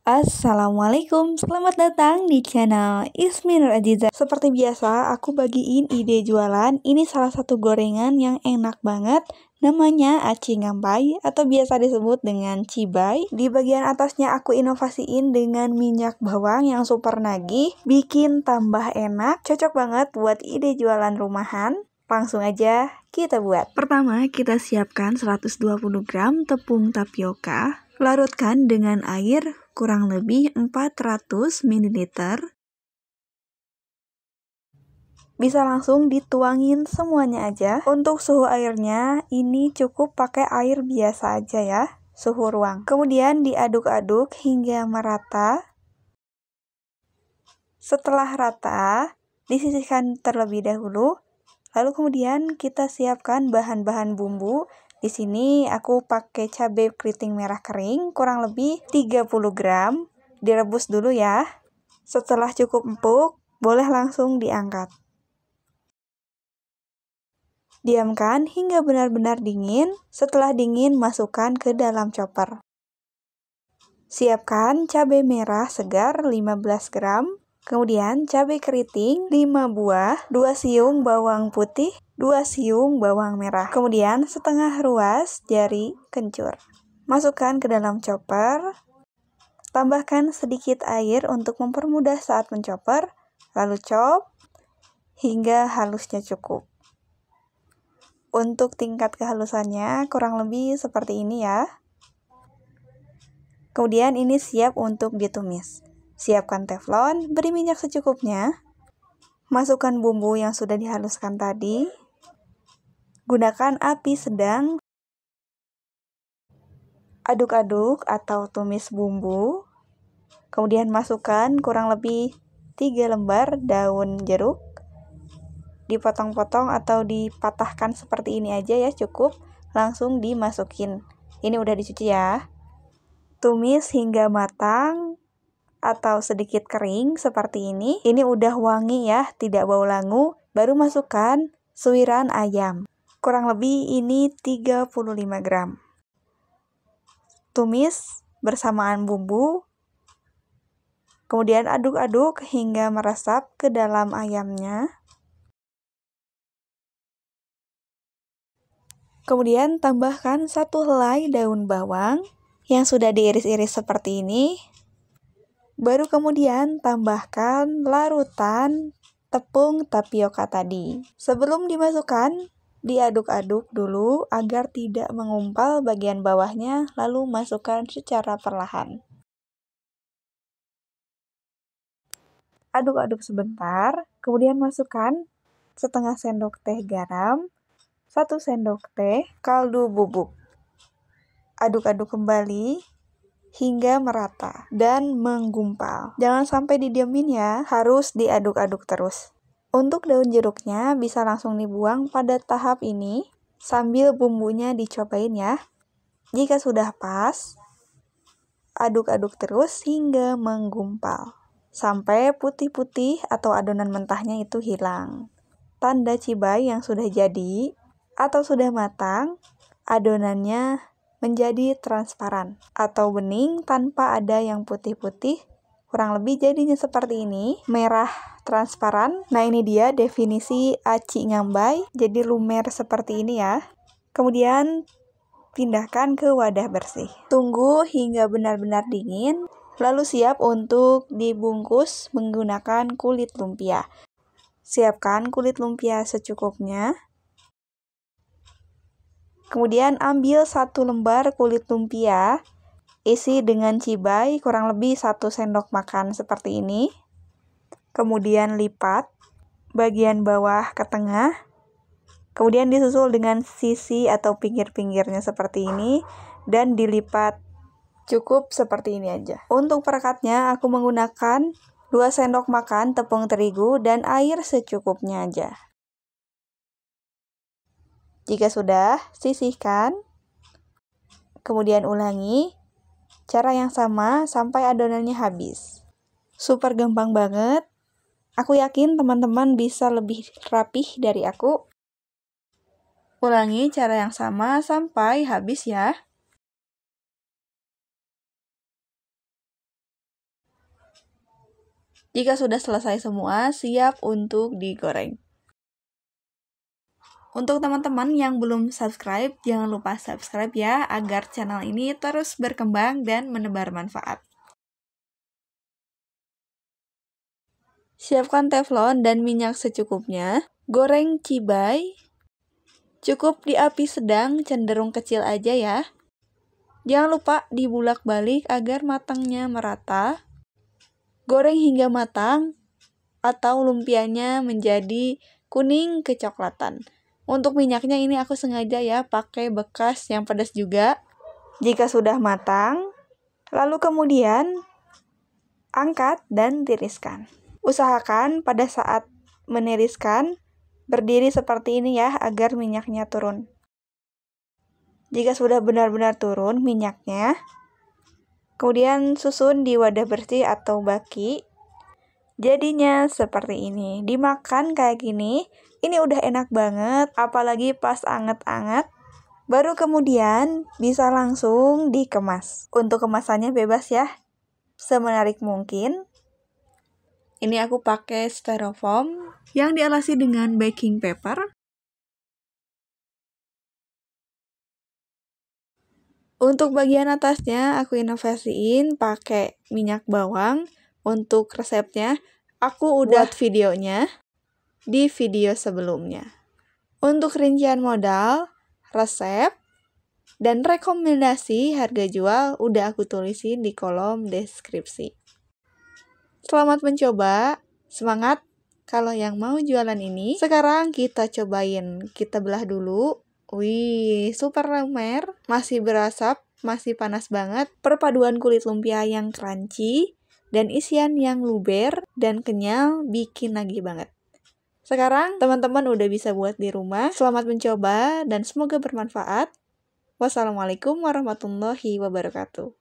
Assalamualaikum, selamat datang di channel Ismi Nur Aziza. Seperti biasa, aku bagiin ide jualan. Ini salah satu gorengan yang enak banget. Namanya aci ngambai atau biasa disebut dengan cibai. Di bagian atasnya aku inovasiin dengan minyak bawang yang super nagih. Bikin tambah enak, cocok banget buat ide jualan rumahan. Langsung aja kita buat. Pertama, kita siapkan 120 gram tepung tapioka. Larutkan dengan air kurang lebih 400 ml. Bisa langsung dituangin semuanya aja. Untuk suhu airnya, ini cukup pakai air biasa aja ya, suhu ruang. Kemudian diaduk-aduk hingga merata. Setelah rata, disisihkan terlebih dahulu. Lalu kemudian kita siapkan bahan-bahan bumbu. Di sini aku pakai cabai keriting merah kering kurang lebih 30 gram. Direbus dulu ya. Setelah cukup empuk, boleh langsung diangkat. Diamkan hingga benar-benar dingin. Setelah dingin, masukkan ke dalam chopper. Siapkan cabai merah segar 15 gram. Kemudian cabai keriting 5 buah, 2 siung bawang putih, 2 siung bawang merah. Kemudian setengah ruas jari kencur. Masukkan ke dalam chopper. Tambahkan sedikit air untuk mempermudah saat menchopper. Lalu chop hingga halusnya cukup. Untuk tingkat kehalusannya kurang lebih seperti ini ya. Kemudian ini siap untuk ditumis. Siapkan teflon, beri minyak secukupnya. Masukkan bumbu yang sudah dihaluskan tadi. Gunakan api sedang. Aduk-aduk atau tumis bumbu. Kemudian masukkan kurang lebih 3 lembar daun jeruk. Dipotong-potong atau dipatahkan seperti ini aja ya, cukup. Langsung dimasukin. Ini udah dicuci ya. Tumis hingga matang atau sedikit kering seperti ini. Ini udah wangi ya, tidak bau langu. Baru masukkan suiran ayam. Kurang lebih ini 35 gram. Tumis bersamaan bumbu. Kemudian aduk-aduk hingga meresap ke dalam ayamnya. Kemudian tambahkan 1 helai daun bawang yang sudah diiris-iris seperti ini. Baru kemudian tambahkan larutan tepung tapioka tadi. Sebelum dimasukkan, diaduk-aduk dulu agar tidak mengumpal bagian bawahnya, lalu masukkan secara perlahan. Aduk-aduk sebentar, kemudian masukkan setengah sendok teh garam, 1 sendok teh kaldu bubuk. Aduk-aduk kembali hingga merata dan menggumpal. Jangan sampai didiemin ya, harus diaduk-aduk terus. Untuk daun jeruknya bisa langsung dibuang pada tahap ini sambil bumbunya dicobain ya. Jika sudah pas, aduk-aduk terus hingga menggumpal. Sampai putih-putih atau adonan mentahnya itu hilang. Tanda cibai yang sudah jadi atau sudah matang, adonannya menjadi transparan atau bening tanpa ada yang putih-putih. Kurang lebih jadinya seperti ini, merah transparan. Nah, ini dia definisi aci ngambai, jadi lumer seperti ini ya. Kemudian pindahkan ke wadah bersih. Tunggu hingga benar-benar dingin, lalu siap untuk dibungkus menggunakan kulit lumpia. Siapkan kulit lumpia secukupnya. Kemudian ambil 1 lembar kulit lumpia, isi dengan cibai kurang lebih 1 sendok makan seperti ini. Kemudian lipat bagian bawah ke tengah. Kemudian disusul dengan sisi atau pinggir-pinggirnya seperti ini dan dilipat. Cukup seperti ini aja. Untuk perekatnya aku menggunakan 2 sendok makan tepung terigu dan air secukupnya aja. Jika sudah, sisihkan. Kemudian ulangi cara yang sama sampai adonannya habis. Super gampang banget. Aku yakin teman-teman bisa lebih rapih dari aku. Ulangi cara yang sama sampai habis ya. Jika sudah selesai semua, siap untuk digoreng. Untuk teman-teman yang belum subscribe, jangan lupa subscribe ya, agar channel ini terus berkembang dan menebar manfaat. Siapkan teflon dan minyak secukupnya. Goreng cibai. Cukup di api sedang, cenderung kecil aja ya. Jangan lupa dibulak-balik agar matangnya merata. Goreng hingga matang atau lumpianya menjadi kuning kecoklatan. Untuk minyaknya ini aku sengaja ya pakai bekas yang pedas juga. Jika sudah matang, lalu kemudian angkat dan tiriskan. Usahakan pada saat meniriskan berdiri seperti ini ya agar minyaknya turun. Jika sudah benar-benar turun minyaknya, kemudian susun di wadah bersih atau baki. Jadinya seperti ini. Dimakan kayak gini, ini udah enak banget, apalagi pas anget-anget. Baru kemudian bisa langsung dikemas. Untuk kemasannya bebas ya, semenarik mungkin. Ini aku pakai styrofoam yang dialasi dengan baking paper. Untuk bagian atasnya aku inovasiin pakai minyak bawang. Untuk resepnya aku udah buat videonya di video sebelumnya. Untuk rincian modal, resep, dan rekomendasi harga jual udah aku tulisin di kolom deskripsi. Selamat mencoba, semangat kalau yang mau jualan ini. Sekarang kita cobain, kita belah dulu. Wih, super lumer, masih berasap, masih panas banget. Perpaduan kulit lumpia yang crunchy dan isian yang luber dan kenyal bikin nagih banget. Sekarang teman-teman udah bisa buat di rumah. Selamat mencoba dan semoga bermanfaat. Wassalamualaikum warahmatullahi wabarakatuh.